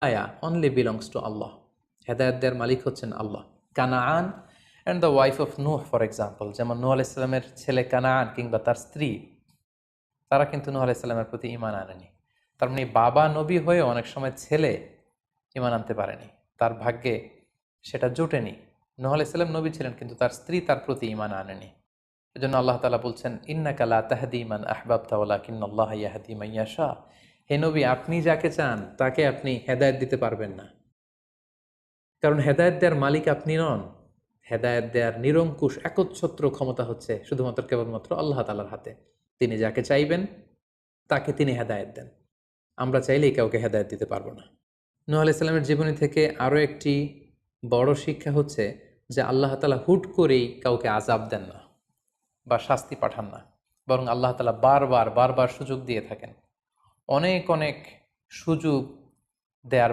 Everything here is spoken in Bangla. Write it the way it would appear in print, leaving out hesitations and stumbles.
আয়া অনলি বিলংস টু আল্লাহ। হেদায়েত দেওয়ার মালিক হচ্ছেন Allah. Canaan and the wife of Nuh for example, যেমন নূহ আলাইহিস সালামের ছেলে কানাআন কিংবা তার স্ত্রী, তারা কিন্তু নূহ আলাইহিস সালামের প্রতি ঈমান আনেনি। তার মানে বাবা নবী হয়ে অনেক সময় ছেলে ঈমান আনতে পারেনি, তার ভাগ্যে সেটা জোটেনি। নূহ আলাইহিস সালাম নবী ছিলেন, কিন্তু তার স্ত্রী তার প্রতি ঈমান আনেনি। এজন্য আল্লাহ তাআলা বলছেন, ইন্নাকা লা তাহদি মান আহবাবতা ওয়ালাকিন্নাল্লাহা ইয়াহদি মান ইয়াশা। হে নবী, আপনি যাকে চান তাকে আপনি হেদায়েত দিতে পারবেন না, কারণ হেদায়েত দেওয়ার মালিক আপনি নন। হেদায়েত দেওয়ার নিরঙ্কুশ একচ্ছত্র ক্ষমতা হচ্ছে শুধুমাত্র কেবলমাত্র আল্লাহ তাআলার হাতে। তিনি যাকে চাইবেন তাকে তিনি হেদায়েত দেন। আমরা চাইলেই কাউকে হেদায়েত দিতে পারবো না। নূহ আলাইহিস সালামের জীবনী থেকে আরও একটি বড় শিক্ষা হচ্ছে যে আল্লাহ তাআলা হুট করেই কাউকে আযাব দেন না বা শাস্তি পাঠান না, বরং আল্লাহ তাআলা বারবার বারবার সুযোগ দিয়ে থাকেন। অনেক অনেক সুযোগ দেয়ার